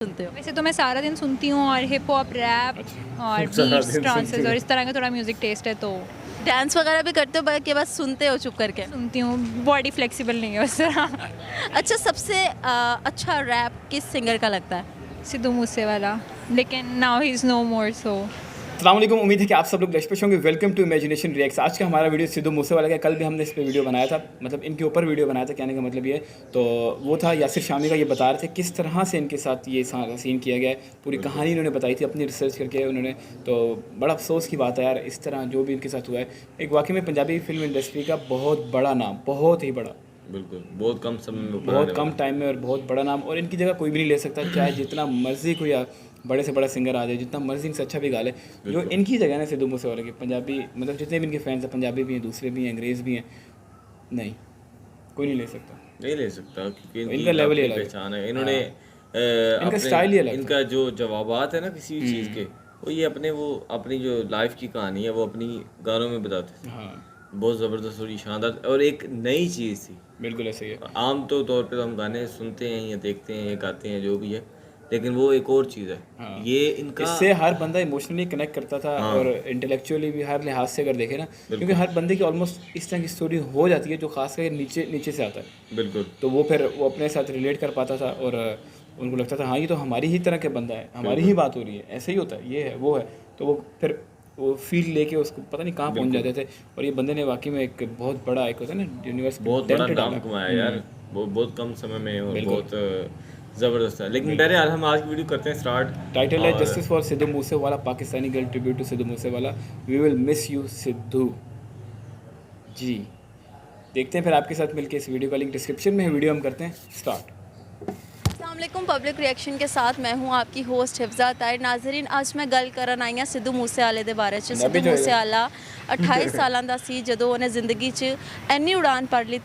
सुनते हो? वैसे तो मैं सारा दिन सुनती हूँ और हिप हॉप रैप और बीट्स ट्रांसेस और इस तरह का थोड़ा म्यूजिक टेस्ट है तो डांस वगैरह भी करते हो कि बस सुनते हो चुप करके? सुनती हूँ। बॉडी फ्लेक्सिबल नहीं है उस तरह। अच्छा, सबसे अच्छा रैप किस सिंगर का लगता है? सिद्धू मूसेवाला, लेकिन now he is no more so. अस्सलामुअलैकुम, उम्मीद है कि आप सब लोग लशपेश होंगे। Welcome to imagination reacts. आज का हमारा वीडियो सिद्धू मूसेवाला का। कल भी हमने इस पर वीडियो बनाया था, मतलब इनके ऊपर वीडियो बनाया था। कहने का मतलब ये तो वो था यासिर शामी का। ये बता रहे थे किस तरह से इनके साथ ये सीन किया गया है। पूरी कहानी इन्होंने बताई थी अपनी रिसर्च करके उन्होंने। तो बड़ा अफसोस की बात है यार, इस तरह जो भी इनके साथ हुआ है। एक वाकई में पंजाबी फिल्म इंडस्ट्री का बहुत बड़ा नाम, बहुत ही बड़ा, बिल्कुल बहुत कम समय में बहुत कम टाइम में और बहुत बड़ा नाम, और इनकी जगह कोई भी नहीं ले सकता। चाहे जितना मर्जी कोई बड़े से बड़ा सिंगर आ जाए, जितना मर्जी से अच्छा भी गा ले, जो इनकी जगह है ना सिद्धू मूसेवाला की। पंजाबी मतलब जितने भी इनके फैंस हैं, पंजाबी भी हैं, दूसरे भी हैं, अंग्रेज़ भी हैं, नहीं कोई नहीं ले सकता। नहीं ले सकता क्योंकि इनका लेवल ही अलग है। पहचान है। इन्होंने इनका स्टाइल ही अलग है। इनका जो जवाबात है ना किसी भी चीज़ के, वो ये अपनी जो लाइफ की कहानी है वो अपनी गानों में बताते थे। हाँ बहुत ज़बरदस्त और शानदार और एक नई चीज़ थी। बिल्कुल ऐसे ही है। आम तौर पे तो हम गाने सुनते हैं या देखते हैं या गाते हैं जो भी है, लेकिन वो एक और चीज़ है। हाँ। ये इनका इससे हर बंदा इमोशनली कनेक्ट करता था। हाँ। और इंटेलेक्चुअली भी हर लिहाज से अगर देखें ना, क्योंकि हर बंदे की ऑलमोस्ट इस तरह की स्टोरी हो जाती है जो खास करके नीचे नीचे से आता है। बिल्कुल तो वो फिर वो अपने साथ रिलेट कर पाता था और उनको लगता था हाँ ये तो हमारी ही तरह के बंदा है, हमारी ही बात हो रही है, ऐसे ही होता है, ये है वो है। तो वो फिर वो फील लेके उसको पता नहीं कहाँ पहुँच जाते थे। और ये बंदे ने वाकई में एक बहुत बड़ा, एक होता है ना यूनिवर्स, बहुत बड़ा नाम कमाया यार, बहुत कम समय में और बहुत ज़बरदस्त है। लेकिन बहरहाल हम आज की वीडियो करते हैं स्टार्ट। टाइटल है justice for Sidhu Moosewala, Pakistani girl tribute to Sidhu Moosewala, we will miss you Sidhu ji. देखते हैं फिर आपके साथ मिलके। इस वीडियो का लिंक डिस्क्रिप्शन में है। वीडियो हम करते हैं स्टार्ट। अस्सलामुअलैकुम, पब्लिक रिएक्शन के साथ मैं हूं आपकी होस्ट हिफ्जा ताहिर। नाज़रीन, आज मैं गल करन आई हां सिद्धू मूसेवाले दे बारे च। सिद्धू मूसेवाला 28 सालां दा सी जदों उन्हें ज़िंदगी च इन्नी उड़ान पड़ ली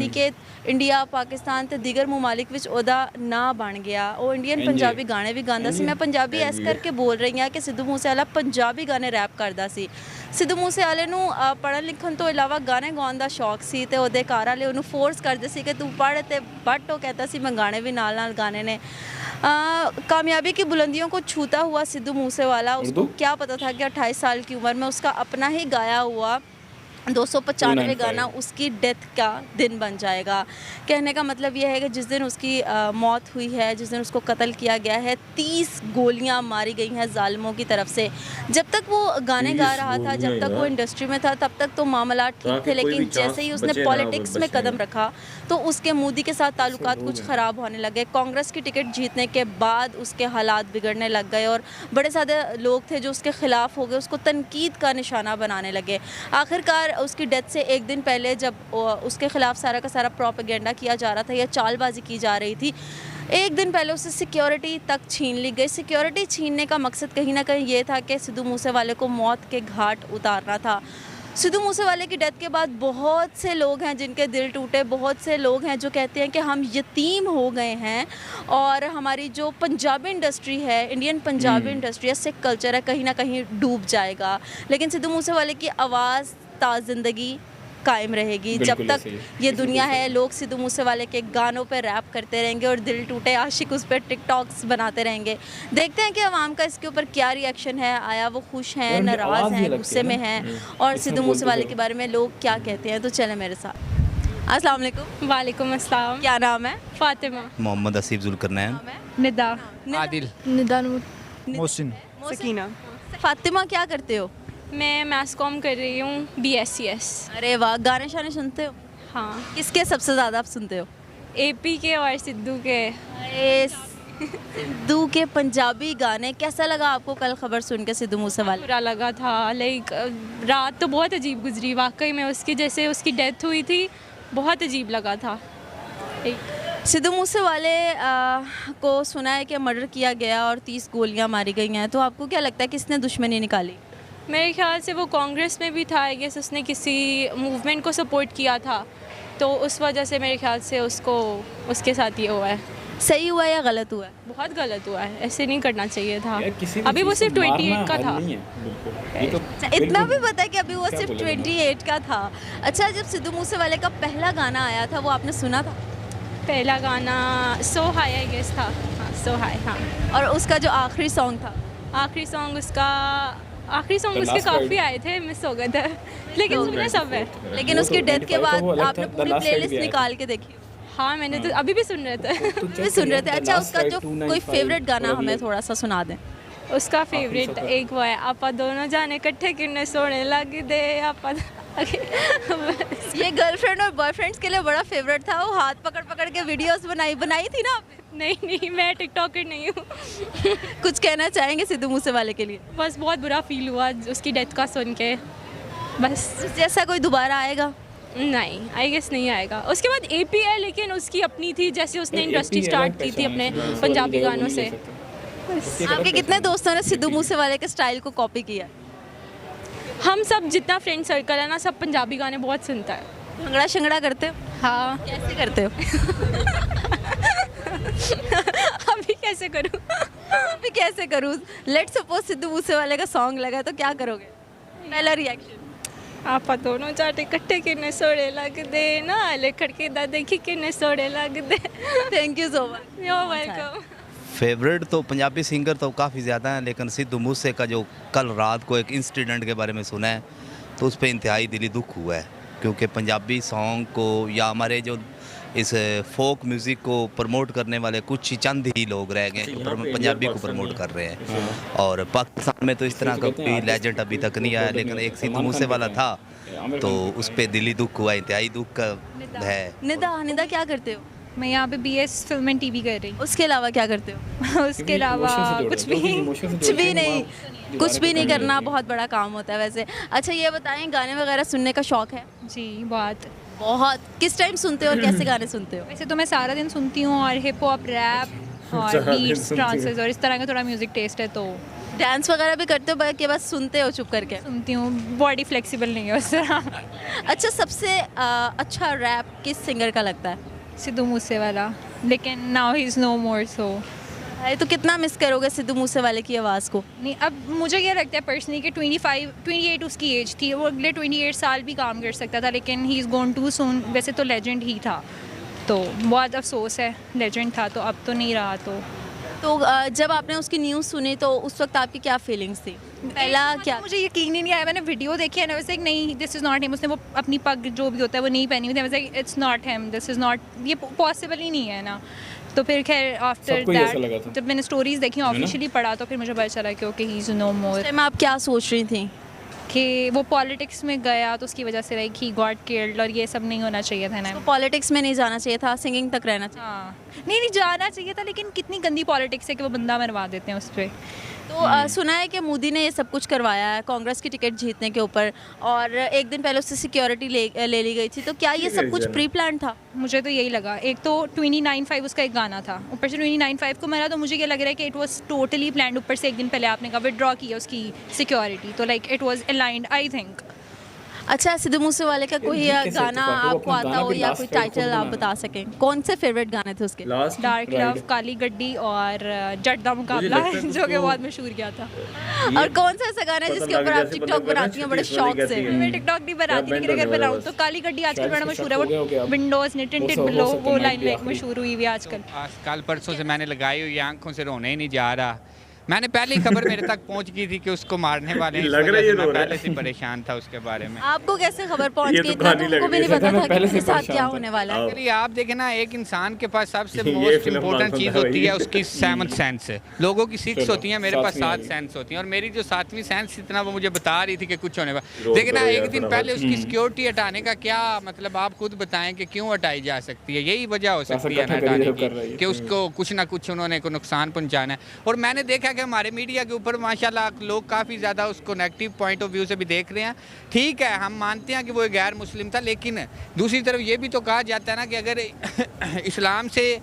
थी कि इंडिया, पाकिस्तान ते दीगर ममालिक विच ओहदा नां बन गया। वो इंडियन पंजाबी गाने भी गांदा सी। मैं पंजाबी इस करके बोल रही हां कि सिद्धू मूसेवाला पंजाबी गाने रैप करदा सी। सिद्धू मूसेवाले नूं पढ़न लिखण तो इलावा गाने गाउण दा शौक सी ते ओहदे घर वाले उहनूं फोर्स करदे सी कि तू पढ़ ते बट वो कहता सी मैं गाने भी नाल नाल गाने ने। कामयाबी की बुलंदियों को छूता हुआ सिद्धू मूसेवाला, उसको क्या पता था कि 28 साल की उम्र में उसका अपना ही गाया हुआ 295 गाना उसकी डेथ का दिन बन जाएगा। कहने का मतलब यह है कि जिस दिन उसकी मौत हुई है, जिस दिन उसको कत्ल किया गया है, 30 गोलियां मारी गई हैं जालिमों की तरफ से। जब तक वो गाने गा रहा था, जब तक वो इंडस्ट्री में था, तब तक तो मामला ठीक थे। लेकिन जैसे ही उसने पॉलिटिक्स में कदम रखा तो उसके मोदी के साथ ताल्लुकात कुछ ख़राब होने लगे। कांग्रेस की टिकट जीतने के बाद उसके हालात बिगड़ने लग गए और बड़े सारे लोग थे जो उसके ख़िलाफ़ हो गए, उसको तनकीद का निशाना बनाने लगे। आखिरकार उसकी डेथ से एक दिन पहले जब उसके ख़िलाफ़ सारा का सारा प्रोपेगेंडा किया जा रहा था या चालबाजी की जा रही थी, एक दिन पहले उससे सिक्योरिटी तक छीन ली गई। सिक्योरिटी छीनने का मकसद कहीं ना कहीं ये था कि सिद्धू मूसेवाले को मौत के घाट उतारना था। सिद्धू मूसेवाले की डेथ के बाद बहुत से लोग हैं जिनके दिल टूटे, बहुत से लोग हैं जो कहते हैं कि हम यतीम हो गए हैं और हमारी जो पंजाबी इंडस्ट्री है, इंडियन पंजाबी इंडस्ट्री है, सिख कल्चर है, कहीं ना कहीं डूब जाएगा। लेकिन सिद्धू मूसेवाले की आवाज़ ज़िंदगी कायम रहेगी। जब तक ये दुनिया है, लोग सिद्धू मूसेवाले के गानों पे रैप करते रहेंगे और दिल टूटे आशिक उस पर टिकटॉक्स बनाते रहेंगे। देखते हैं कि आवाम का इसके ऊपर क्या रिएक्शन है। आया वो खुश हैं, नाराज़ हैं, गुस्से में हैं, और सिद्धू मूसेवाले के बारे में लोग क्या कहते हैं। तो चले मेरे साथ। अस्सलाम वालेकुम। वालेकुम अस्सलाम। क्या नाम है? फातिमा। मोहम्मद आसिफ जुल्करनैन। निदा। आदिल। निदा नूर। मोहसिन। सकीना। फातिमा, क्या करते हो? मैं मैथ्स कॉम कर रही हूँ, BScs। अरे वाह, गाने शाने सुनते हो? हाँ, किसके सबसे ज़्यादा आप सुनते हो? AP के और सिद्धू के। अरे सिद्धू के पंजाबी गाने। कैसा लगा आपको कल खबर सुन के सिद्धू मूसेवाले? बुरा लगा था, लाइक रात तो बहुत अजीब गुजरी वाकई में। उसकी जैसे उसकी डेथ हुई थी, बहुत अजीब लगा था। सिद्धू मूसेवाले को सुना है कि मर्डर किया गया और 30 गोलियां मारी गई हैं, तो आपको क्या लगता है किसने दुश्मनी निकाली? मेरे ख्याल से वो कांग्रेस में भी था, आई गेस उसने किसी मूवमेंट को सपोर्ट किया था, तो उस वजह से मेरे ख्याल से उसको उसके साथ ये हुआ है। सही हुआ या गलत हुआ है? बहुत गलत हुआ है, ऐसे नहीं करना चाहिए था। अभी वो सिर्फ 28 का था। इतना भी पता है कि अभी वो सिर्फ 28 का था। अच्छा, जब सिद्धू मूसेवाले का पहला गाना आया था वो आपने सुना था? पहला गाना सो हाई आई गेस था। हाँ, सो हाई, हाँ। और उसका जो आखिरी सॉन्ग था, आखिरी सॉन्ग उसके last काफ़ी word. आए थे, मिस हो गए थे, लेकिन सुने सब है। लेकिन वो उसकी तो डेथ के 95 बाद तो वो अलग आपने था, The पूरी Last Ride प्लेलिस्ट भी आया था। निकाल के देखी? हाँ, मैंने तो अभी भी सुन रहे थे। तो भी सुन रहे थे। The अच्छा, Last उसका Ride जो 295 कोई फेवरेट गाना और हमें अगले- थोड़ा सा सुना दें। उसका फेवरेट सफर। एक वो है, आपा दोनों जाने इकट्ठे किन्ने सोने लग दे आपा। ये गर्लफ्रेंड और बॉयफ्रेंड्स के लिए बड़ा फेवरेट था। वो हाथ पकड़ पकड़ के वीडियोस बनाई थी ना आपने? नहीं, मैं टिकटॉकर नहीं हूँ। कुछ कहना चाहेंगे सिद्धू मूसेवाले के लिए? बस बहुत बुरा फील हुआ उसकी डेथ का सुन के, बस। जैसा कोई दोबारा आएगा? नहीं, आई गेस नहीं आएगा। उसके बाद एपी है, लेकिन उसकी अपनी थी, जैसे उसने इंडस्ट्री स्टार्ट की थी अपने पंजाबी गानों से। आपके कितने दोस्तों ने सिद्धू मूसेवाले के स्टाइल को कॉपी किया? हम सब जितना फ्रेंड सर्कल है ना, सब पंजाबी गाने बहुत सुनता है। भंगड़ा शंगड़ा करते हो? हाँ। कैसे करते हो? अभी कैसे करूँ? अभी कैसे करूँ? लेट्स सपोज सिद्धू मूसेवाले का सॉन्ग लगा तो क्या करोगे? पहला रिएक्शन। आपा दोनों जाटे इकट्ठे किन्ने सोड़े लग दे ना, ले खड़के दा देखी किन्ने सोड़े लग दे। Thank you so much. You welcome. Favourite तो पंजाबी सिंगर तो काफ़ी ज़्यादा हैं, लेकिन सिद्धू मूसे का जो कल रात को एक इंसिडेंट के बारे में सुना है तो उस पर इंतहाई दिली दुख हुआ है, क्योंकि पंजाबी सॉन्ग को या हमारे जो इस फोक म्यूज़िक को प्रमोट करने वाले कुछ ही चंद ही लोग रह गए जो पंजाबी को प्रमोट कर रहे हैं। और पाकिस्तान में तो इस तरह का कोई लेजेंड अभी तक नहीं आया, लेकिन एक सिद्धू मूसे वाला था तो उस पर दिली दुख हुआ, इंतहाई दुख का है। निदा क्या करते हो? मैं यहाँ पे BS फिल्म एंड TV कर रही उसके अलावा क्या करते हो? हूँ। उसके अलावा कुछ भी कुछ भी नहीं। कुछ भी नहीं करना बहुत बड़ा काम होता है वैसे। अच्छा, ये बताएं, गाने वगैरह सुनने का शौक है? जी, बहुत। बहुत। किस टाइम सुनते हो और कैसे गाने सुनते हो? वैसे तो मैं सारा दिन सुनती हूँ, और हिप हॉप, रैप और बीट्स, ट्रांसेस और इस तरह का थोड़ा म्यूज़िक टेस्ट है, तो डांस वगैरह भी करते हो कि बस सुनते हो चुप करके? सुनती हूँ। बॉडी फ्लेक्सिबल नहीं है उस तरह। अच्छा, सबसे अच्छा रैप किस सिंगर का लगता है? सिद्धू मूसेवाला, लेकिन now he is no more, सो अरे तो कितना मिस करोगे सिद्धू मूसेवाले की आवाज़ को? नहीं, अब मुझे ये लगता है पर्सनली कि 28 उसकी एज थी, वो अगले 28 साल भी काम कर सकता था, लेकिन he is gonna too soon. वैसे तो लेजेंड ही था, तो बहुत अफसोस है, लेजेंड था तो अब तो नहीं रहा। तो जब आपने उसकी न्यूज़ सुनी तो उस वक्त आपकी क्या फीलिंग्स थी? पहला क्या? मुझे यकीन ही नहीं आया। मैंने वीडियो देखी है ना, वैसे नहीं, दिस इज़ नॉट हिम। उसने वो अपनी पग जो भी होता है वो नहीं पहनी हुई थी। वैसे it's not him, this is not, ये पॉसिबल ही नहीं है ना। तो फिर खैर आफ्टर सबको ही ऐसा लगा था। दैट जब मैंने स्टोरीज देखी, ऑफिशियली पढ़ा, तो फिर मुझे पता चला कि okay he is no more. Time आप क्या सोच रही थी? कि वो पॉलिटिक्स में गया तो उसकी वजह से लाइक ही गॉट किल्ड, और ये सब नहीं होना चाहिए था ना। तो पॉलिटिक्स में नहीं जाना चाहिए था, सिंगिंग तक रहना चाहिए। हाँ, नहीं जाना चाहिए था, लेकिन कितनी गंदी पॉलिटिक्स है कि वो बंदा मरवा देते हैं उस पर। तो सुना है कि मोदी ने ये सब कुछ करवाया है कांग्रेस की टिकट जीतने के ऊपर, और एक दिन पहले उससे सिक्योरिटी ले ली गई थी, तो क्या ये सब कुछ प्री प्लान था? मुझे तो यही लगा। एक तो 2995 उसका एक गाना था, ऊपर से 2995 को मरा, तो मुझे ये लग रहा है कि इट वाज टोटली प्लान्ड। ऊपर से एक दिन पहले आपने कहा विड्रॉ किया उसकी सिक्योरिटी, तो like it was aligned, I think. अच्छा, सिद्धू मूसेवाले का कोई कैसे गाना होता है? वो आपको अपना आता गाना हो भी या last कोई ride को टाइटल आप बनाना। बता सकें? कौन से फेवरेट गाने थे उसके? लास्ट डार्क लव, काली गड्डी और जट दा मुकाबला, लगता है जो कि उसको- बहुत मशहूर किया था। और कौन सा ऐसा गाना है जिसके ऊपर आप टिकटॉक बनाती हैं बड़े शौक से? मैं टिकटॉक नहीं बनाती, लेकिन अगर बनाऊँ तो काली गड्डी आजकल शायद बड़ा इसका मशहूर है। हो गया हो गया वो अब। विंडोज ने टिंटेड हो बिलो, सकता वो है लाइन might be लाइक मशहूर हुई हुई है आजकल। आज कल परसों से मैंने लगाई हुई आंखों से रोने ही नहीं जा रहा। मैंने पहले ही खबर मेरे तक पहुंच गई थी कि उसको मारने वाले हैं, इस लग रहा वजह है ये से मैं रो रहा है। पहले से परेशान था उसके बारे में। आपको कैसे खबर पहुंच ये गई? तो इतना कहानी तो उनको लग भी रही नहीं है। पता था पहले कि से उसके साथ परेशान क्या था। होने वाला है। चलिए आप देखें ना, एक इंसान के पास सबसे ये मोस्ट फिल्म इम्पोर्टेंट मानता चीज़ है होती है भाई। उसकी सेवंथ सेंस। लोगों की सिक्स चलो, होती हैं, मेरे पास सातवीं आ 7 गई। सेंस होती हैं, और मेरी जो 7वीं सेंस इतना वो मुझे बता रही थी कि कुछ होने वाला। रोक देखिए ना, दो एक यार दिन फटाफट। पहले उसकी सिक्योरिटी हटाने का क्या मतलब, आप खुद बताएं कि क्यों हटाई जा सकती है? यही वजह हो सकती है ना इकट्ठा हटाने कर रही की है। कि उसको कुछ ना कुछ उन्होंने को नुकसान पहुंचाना है। और मैंने देखा कि हमारे मीडिया के ऊपर माशाल्लाह लोग काफ़ी ज़्यादा उसको नेगेटिव पॉइंट ऑफ व्यू से भी देख रहे हैं। ठीक है, हम मानते हैं कि वो एक गैर मुस्लिम था, लेकिन दूसरी तरफ ये भी तो कहा जाता है ना कि अगर इस्लाम से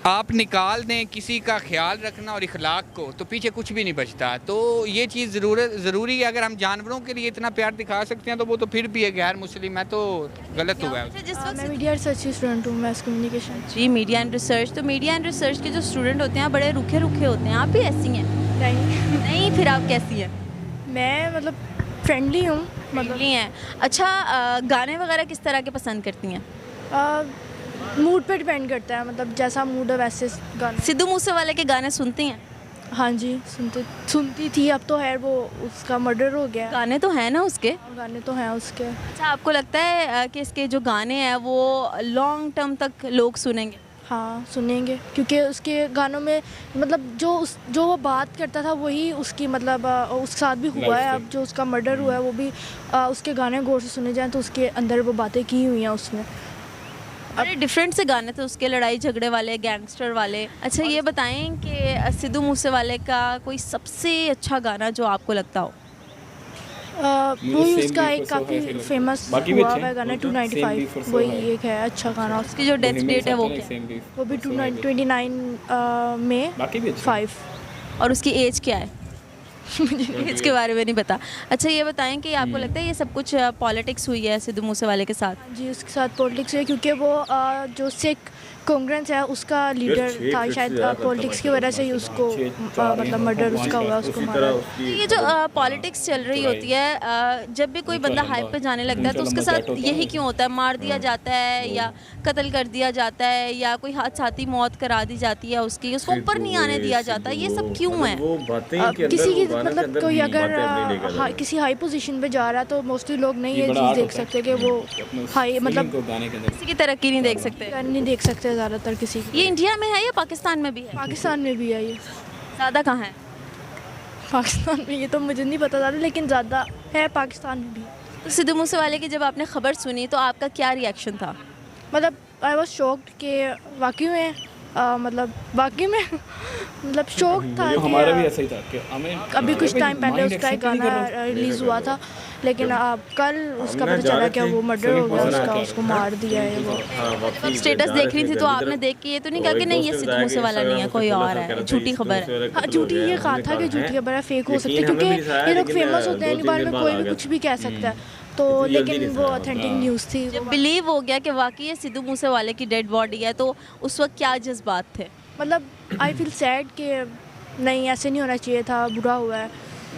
आप निकाल दें किसी का ख्याल रखना और इखलाक को, तो पीछे कुछ भी नहीं बचता। तो ये चीज़ ज़रूरी है। अगर हम जानवरों के लिए इतना प्यार दिखा सकते हैं तो वो तो फिर भी है गैर मुस्लिम है, तो गलत हुआ है। जिस मैं वक्त मीडिया रिसर्च की स्टूडेंट हूँ, मैथ कम्युनिकेशन। जी, मीडिया एंड रिसर्च, तो मीडिया एंड रिसर्च के जो स्टूडेंट होते हैं बड़े रूखे रूखे होते हैं, आप भी ऐसी हैं? नहीं, नहीं, फिर आप कैसी हैं? मैं मतलब फ्रेंडली हूँ, मतलब हैं। अच्छा, गाने वगैरह किस तरह के पसंद करती हैं? मूड पे डिपेंड करता है, मतलब जैसा मूड है वैसे गाने। सिद्धू मूसेवाले के गाने सुनती हैं? हाँ जी, सुनती थी, अब तो है वो, उसका मर्डर हो गया। गाने तो हैं ना उसके? गाने तो हैं उसके। अच्छा, आपको लगता है कि इसके जो गाने हैं वो लॉन्ग टर्म तक लोग सुनेंगे? हाँ सुनेंगे, क्योंकि उसके गानों में मतलब जो वो बात करता था वही उसकी मतलब उसके साथ भी हुआ है। अब जो उसका मर्डर हुआ है वो भी उसके गाने गौर से सुने जाएं तो उसके अंदर वो बातें की हुई हैं उसने। बड़े डिफरेंट से गाने थे उसके, लड़ाई झगड़े वाले, गैंगस्टर वाले। अच्छा ये बताएं कि सिद्धू मूसेवाले का कोई सबसे अच्छा गाना जो आपको लगता हो? वही उसका एक काफ़ी फेमस हुआ हुआ गाना 295, वही एक है अच्छा गाना। उसकी जो डेथ डेट है वो क्या? वो भी 29 में 5। और उसकी एज क्या है? मुझे एज के बारे में नहीं पता। अच्छा ये बताएं कि आपको लगता है ये सब कुछ पॉलिटिक्स हुई है सिद्धू मूसेवाले के साथ? जी उसके साथ पॉलिटिक्स है, क्योंकि वो जो सिख कांग्रेस है उसका लीडर था, शायद पॉलिटिक्स की वजह से ही उसको मतलब मर्डर उसका हुआ, उसको मारा। ये जो पॉलिटिक्स चल रही होती है, जब भी कोई बंदा हाइप पे जाने लगता है तो उसके साथ यही क्यों होता है? मार दिया जाता है या कत्ल कर दिया जाता है या कोई हादसाती मौत करा दी जाती है उसको ऊपर नहीं आने दिया जाता, ये सब क्यों है? किसी की मतलब कोई अगर किसी हाई पोजीशन पे जा रहा है तो मोस्टली लोग नहीं ये चीज़ देख सकते कि वो हाई मतलब किसी की तरक्की नहीं देख सकते, नहीं देख सकते ज़्यादातर किसी की। ये इंडिया में है या पाकिस्तान में भी है? पाकिस्तान में भी है ये। ज़्यादा कहाँ है? पाकिस्तान में ये तो मुझे नहीं पता ज़्यादा, लेकिन ज़्यादा है पाकिस्तान में भी। तो सिद्धू मूसेवाले की जब आपने खबर सुनी तो आपका क्या रिएक्शन था? मतलब आई वॉज शॉक्ड कि वाकई में मतलब वाकई में मतलब शौक था कि हमारा भी ऐसा ही था कि हमें अभी कुछ टाइम पहले उसका एक गाना रिलीज़ हुआ था, लेकिन कल उसका पता चला कि वो मर्डर हो गया उसका, उसको मार दिया है वो। जब स्टेटस देख रही थी तो आपने देख के ये तो नहीं कहा कि नहीं ये सिद्धू मूसेवाला नहीं है, कोई और है, झूठी खबर है? हाँ झूठी ये कहा था कि झूठी खबर है, फेक हो सकती है, क्योंकि ये लोग फेमस होते हैं, इनके बारे में कोई भी कुछ भी कह सकता है, तो लेकिन वो ऑथेंटिक न्यूज़ थी। जब बिलीव हो गया कि वाकई ये सिद्धू मूसेवाले की डेड बॉडी है तो उस वक्त क्या जज्बात थे? मतलब आई फील सैड कि नहीं ऐसे नहीं होना चाहिए था, बुरा हुआ है,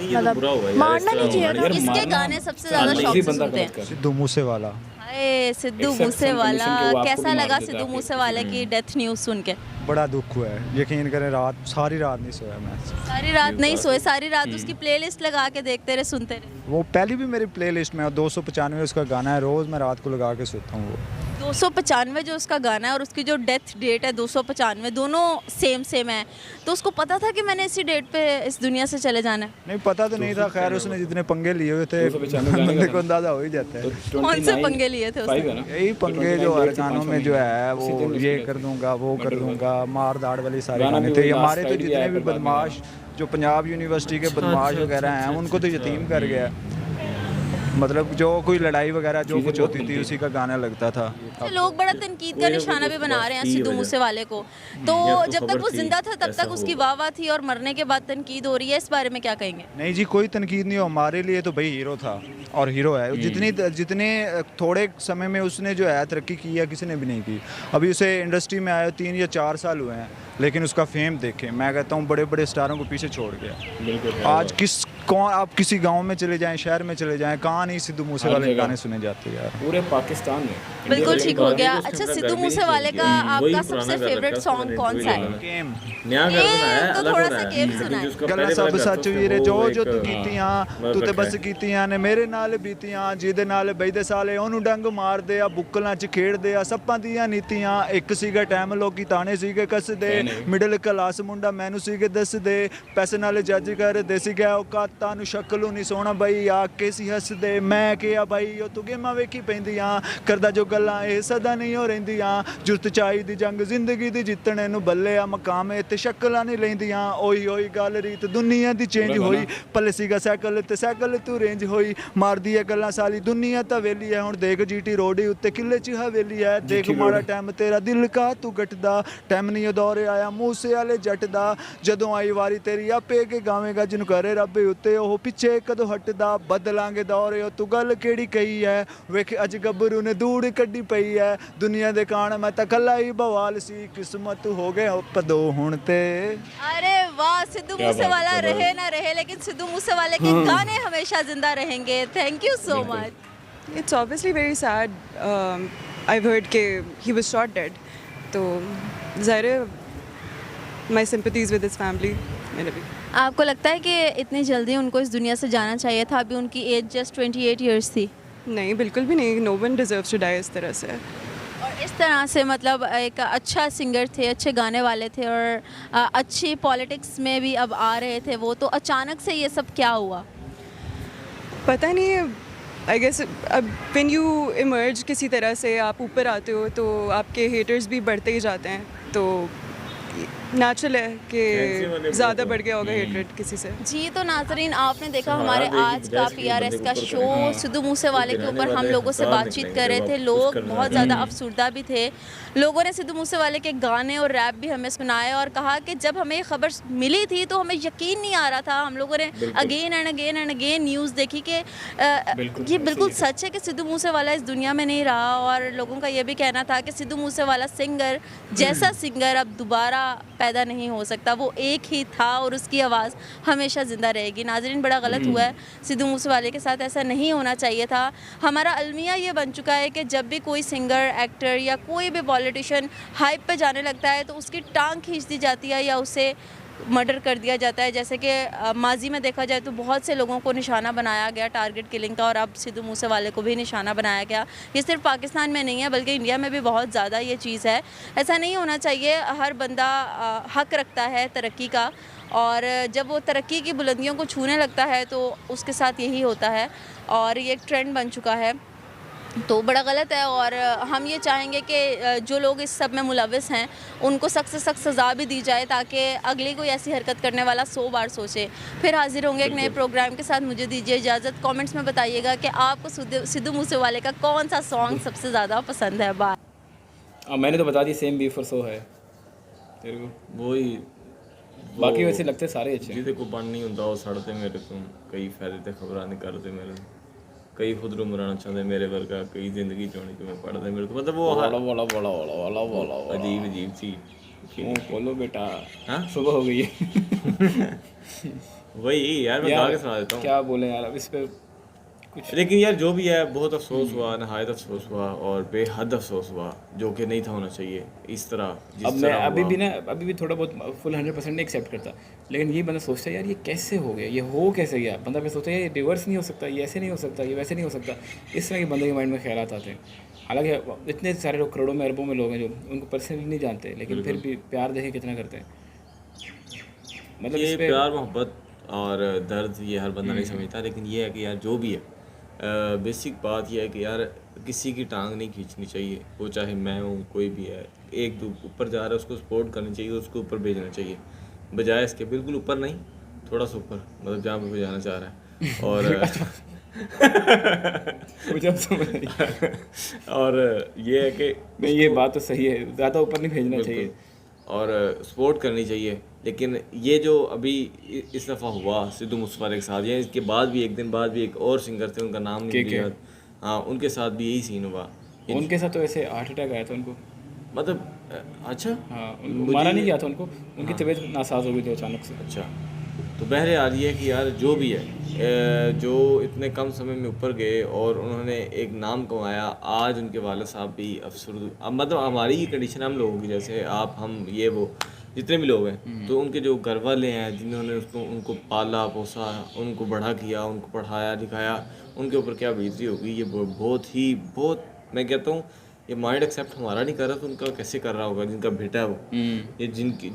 मतलब मारना नहीं चाहिए था। इसके गाने सबसे ज़्यादा शौक से सुनते हैं? सिद्धू मूसेवाला। हाय सिद्धू मूसेवाला, कैसा लगा सिद्धू मूसेवाले की डेथ न्यूज़ सुन के? बड़ा दुख हुआ है, यकीन करें सारी रात नहीं सोया मैं। सारी रात नहीं सोए? सारी रात उसकी प्लेलिस्ट लगा के देखते रहे, सुनते रहे? वो पहले भी मेरी प्लेलिस्ट में 295 उसका गाना है, रोज़ मैं रात को लगा के सोता हूँ। वो 295 जो उसका गाना है और उसकी जो डेथ डेट है 295, दोनों सेम है, तो उसको पता था कि मैंने इसी डेट पे इस दुनिया से चले जाना है? नहीं पता तो नहीं था, खैर उसने जितने पंगे लिए हुए थे बंदे को अंदाजा हो ही जाता है। कौन से पंगे लिए थे उसने? यही पंगे जो हर गानों में जो है वो ये कर दूंगा वो कर दूंगा, मार दाड़ वाली सारे गाने थे। हमारे तो जितने भी बदमाश जो पंजाब यूनिवर्सिटी के बदमाश वगैरह हैं उनको तो यतीम कर गया, मतलब जो कोई लड़ाई वगैरह जो कुछ होती थी उसी का गाना लगता था। लोग बड़ा तनकीद का निशाना भी बना रहे हैं सिद्धू मूसेवाले को, तो जब तक वो जिंदा था तब तक उसकी वाह थी और मरने के बाद तनकीद हो रही है, इस बारे में क्या कहेंगे? नहीं जी कोई तनकीद नहीं हो, हमारे लिए तो भाई हीरो था और हीरो है। जितने थोड़े समय में उसने जो है तरक्की की है किसी ने भी नहीं की। अभी उसे इंडस्ट्री में आए 3 या 4 साल हुए हैं, लेकिन उसका फेम देखें, मैं कहता हूँ बड़े बड़े स्टारों को पीछे छोड़ गया। आज कौन आप किसी गांव में चले जाएं, शहर में चले जाएं, कहाँ नहीं सिद्धू मूसेवाले गाने सुने जाते यार, पूरे पाकिस्तान में। बिल्कुल ठीक हो गया। अच्छा सिद्धू मूसेवाले का आपका सबसे फेवरेट सॉन्ग कौन सा है? गेम तो थोड़ा सा गेम सुनाए। गल्ला सब सच वीरे जो जो तू कीतियां तू ते बस कीतियां ने मेरे नाल बीतियां, जिहदे नाल बईदे साले ओनू डंग मारदे आ, बुक्कलां च खेडदे आ, सप्पां दियां नीतियां। एक सीगा टाइम लोकी ताने सीगे कसदे, मिडल क्लास मुंडा मैनू सीगे दसदे, पैसे नाल जज करदे सीगे औकातां नू, शक्लू नहीं सोहना बई आके सी हसदे। मैं किहा बई ओ तू गेमां वेखी पैंदियां, करदा जो गल्लां ਇਹ ਸਦਾ ਨਹੀਂ ਹੋ ਰਹਿੰਦੀਆਂ, ਜੁਰਤ ਚਾਹੀਦੀ ਜੰਗ ਜ਼ਿੰਦਗੀ ਦੀ ਜਿੱਤਣੇ ਨੂੰ, ਬੱਲੇ ਆ ਮਕਾਮ ਤੇ ਸ਼ਕਲਾਂ ਨਹੀਂ ਲੈਂਦੀਆਂ। ਉਹੀ ਗੱਲ ਰੀਤ ਦੁਨੀਆ ਦੀ ਚੇਂਜ ਹੋਈ, ਪੱਲੇ ਸੀਗਾ ਸਾਈਕਲ ਤੇ ਸਾਈਕਲ ਤੂੰ ਰੇਂਜ ਹੋਈ, ਮਾਰਦੀ ਹੈ ਗੱਲਾਂ ਸਾਲੀ ਦੁਨੀਆ ਤਾਂ ਵੇਲੀ ਹੈ। ਹੁਣ ਦੇਖ ਜੀਟੀ ਰੋਡ ਉੱਤੇ ਕਿੱਲੇ 'ਚ ਹਵੇਲੀ ਹੈ, ਦੇਖ ਮਾੜਾ ਟਾਈਮ ਤੇਰਾ ਦਿਲ ਕਾ ਤੂੰ ਗੱਟਦਾ, ਟਾਈਮ ਨਹੀਂ ਦੌਰੇ ਆਇਆ ਮੂਸੇ ਵਾਲੇ ਜੱਟ ਦਾ, ਜਦੋਂ ਆਈ ਵਾਰੀ ਤੇਰੀ ਆਪੇ ਕੇ ਗਾਵੇਂਗਾ, ਜਿਹਨੂੰ ਕਰੇ ਰੱਬ ਉੱਤੇ ਉਹ ਪਿੱਛੇ ਕਦੋਂ ਹਟਦਾ। ਬਦਲਾਂਗੇ ਦੌਰੇ ਉਹ ਤੂੰ ਗੱਲ ਕਿਹੜੀ ਕਹੀ ਹੈ, ਵੇਖ ਅੱਜ ਗੱਭਰੂ ਨੇ ਦੂੜ ਕੱਢੀ ਪਈ ਹੈ। दुनिया दे कान मैं तो कला ही बवाल सी, किस्मत हो गए पदो हुण ते। अरे वाह, सिद्धू मूसेवाला रहे ना रहे, लेकिन सिद्धू मूसेवाले के गाने हमेशा जिंदा रहेंगे। Thank you so much. It's obviously very sad I heard के ही वाज शॉट डेड, तो ज़ाहिर है माई सिंपैथीज़ विद हिज फैमिली। मैंने भी आपको लगता है कि इतनी जल्दी उनको इस दुनिया से जाना चाहिए था? अभी उनकी एज जस्ट 28 ईयर्स थी। नहीं, बिल्कुल भी नहीं, no one deserves to die इस तरह से। और इस तरह से मतलब एक अच्छा सिंगर थे, अच्छे गाने वाले थे और अच्छी पॉलिटिक्स में भी अब आ रहे थे वो, तो अचानक से ये सब क्या हुआ? पता नहीं, आई गेस अब व्हेन यू इमर्ज किसी तरह से, आप ऊपर आते हो तो आपके हेटर्स भी बढ़ते ही जाते हैं, तो नेचुरल है कि ज़्यादा बढ़ गया होगा हेटरेट किसी से। जी, तो नाजरीन आपने देखा हमारे आज का PRS का शो सिद्धू मूसेवाले के ऊपर हम लोगों से बातचीत कर रहे थे। लोग बहुत ज़्यादा अफसुर्दा भी थे। लोगों ने सिद्धू मूसेवाले के गाने और रैप भी हमें सुनाए और कहा कि जब हमें खबर मिली थी तो हमें यकीन नहीं आ रहा था। हम लोगों ने अगेन एंड अगेन न्यूज़ देखी कि ये बिल्कुल सच है कि सिद्धू मूसेवाला इस दुनिया में नहीं रहा, और लोगों का ये भी कहना था कि सिद्धू मूसेवाला सिंगर जैसा सिंगर अब दोबारा पैदा नहीं हो सकता, वो एक ही था और उसकी आवाज़ हमेशा ज़िंदा रहेगी। नाज़रीन, बड़ा गलत हुआ है, सिद्धू मूसेवाले के साथ ऐसा नहीं होना चाहिए था। हमारा अलमिया ये बन चुका है कि जब भी कोई सिंगर, एक्टर या कोई भी पॉलिटिशियन हाइप पे जाने लगता है तो उसकी टांग खींच दी जाती है या उसे मर्डर कर दिया जाता है। जैसे कि माजी में देखा जाए तो बहुत से लोगों को निशाना बनाया गया टारगेट किलिंग का, और अब सिद्धू मूसेवाले को भी निशाना बनाया गया। ये सिर्फ पाकिस्तान में नहीं है बल्कि इंडिया में भी बहुत ज़्यादा ये चीज़ है। ऐसा नहीं होना चाहिए। हर बंदा हक रखता है तरक्की का, और जब वो तरक्की की बुलंदियों को छूने लगता है तो उसके साथ यही होता है, और ये एक ट्रेंड बन चुका है, तो बड़ा गलत है। और हम ये चाहेंगे कि जो लोग इस सब में मुलविस हैं उनको सख्त से सख्त सज़ा भी दी जाए, ताकि अगली कोई ऐसी हरकत करने वाला 100 बार सोचे। फिर हाजिर होंगे एक नए प्रोग्राम के साथ। मुझे दीजिए इजाज़त। कमेंट्स में बताइएगा कि आपको सिद्धू मूसेवाले का कौन सा सॉन्ग सबसे ज़्यादा पसंद है। बाय। मैंने तो बता दी, सेम बी फॉर सो है तेरे को, वही बाकी वैसे लगते सारे अच्छे। ਜਿਹਦੇ ਕੋ ਬਣ ਨਹੀਂ ਹੁੰਦਾ ਉਹ ਸੜਦੇ ਮੇਰੇ ਤੋਂ, ਕਈ ਫਾਇਦੇ ਤੇ ਖਬਰਾਂ ਨਹੀਂ ਕਰਦੇ ਮੇਰੇ, ਕਈ ਖੁਦ ਨੂੰ ਮਰਾਣਾ ਚਾਹੁੰਦੇ ਮੇਰੇ ਵਰਗਾ, ਕਈ ਜ਼ਿੰਦਗੀ ਚਾਹੁੰਦੇ ਕਿਵੇਂ ਪੜਦੇ ਮੇਰੇ ਤੋਂ, ਮਤਲਬ वो वाला अजीब सी बोलो बेटा, हाँ? सुबह हो गई है। वही यार, मैं गा के सुना देता हूँ। क्या बोले यार अब इस पे कुछ। लेकिन यार जो भी है, बहुत अफसोस हुआ, नहायत अफसोस हुआ और बेहद अफसोस हुआ, जो कि नहीं था होना चाहिए इस तरह। अब मैं अभी भी थोड़ा बहुत फुल 100% नहीं एक्सेप्ट करता, लेकिन ये बंदा सोचता है यार ये कैसे हो गया, ये हो कैसे गया। बंदा फिर सोचता है ये रिवर्स नहीं हो सकता, ये ऐसे नहीं हो सकता, ये वैसे नहीं हो सकता। इस तरह के बंदे के माइंड में ख्यालात आते हैं। हालांकि इतने सारे लोग, करोड़ों में अरबों में लोग हैं जो उनको पर्सनली नहीं जानते, लेकिन फिर भी प्यार देखें कितना करते हैं। मतलब ये प्यार, मोहब्बत और दर्द ये हर बंदा नहीं समझता, लेकिन ये है कि यार जो भी है, बेसिक बात यह है कि यार किसी की टांग नहीं खींचनी चाहिए, वो चाहे मैं हूँ, कोई भी है। एक दो ऊपर जा रहा है उसको सपोर्ट करनी चाहिए, उसको ऊपर भेजना चाहिए, बजाय इसके बिल्कुल ऊपर नहीं, थोड़ा सा ऊपर, मतलब जहाँ पे वो जाना चाह रहा है। और ये है कि नहीं, ये बात तो सही है, ज़्यादा ऊपर नहीं भेजना चाहिए और सपोर्ट करनी चाहिए। लेकिन ये जो अभी इस दफ़ा हुआ सिद्धू मूसेवाले के साथ, या इसके बाद भी एक दिन बाद भी एक और सिंगर थे, उनका नाम नहीं याद, हाँ, उनके साथ भी यही सीन हुआ। उनके साथ तो ऐसे हार्ट अटैक आया था उनको, मतलब अच्छा, हाँ, उनको मारा नहीं गया था उनको, उनकी तबीयत नासाज हो गई थी अचानक से। अच्छा, तो बहरहाल ये है कि यार जो भी है, जो इतने कम समय में ऊपर गए और उन्होंने एक नाम कमाया, आज उनके वालिद साहब भी अफसर, अब मतलब हमारी ही कंडीशन, हम लोगों की, जैसे आप, हम, ये वो जितने भी लोग हैं, तो उनके जो घर वाले हैं जिन्होंने उनको पाला पोसा, उनको बड़ा किया, उनको पढ़ाया लिखाया, उनके ऊपर क्या बीती होगी, ये बहुत मैं कहता हूँ ये माइंड एक्सेप्ट हमारा नहीं कर रहा, तो उनका कैसे कर रहा होगा जिनका बेटा है वो, ये जिनकी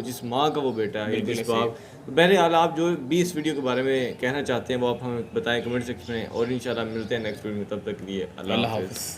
जिस माँ का वो बेटा है, जिस बाप। तो बहरहाल आप जो भी इस वीडियो के बारे में कहना चाहते हैं वो आप हमें बताएं कमेंट सेक्शन में, और इंशाल्लाह मिलते हैं नेक्स्ट वीडियो में। तब तक के लिए अल्लाह हाफ़िज़।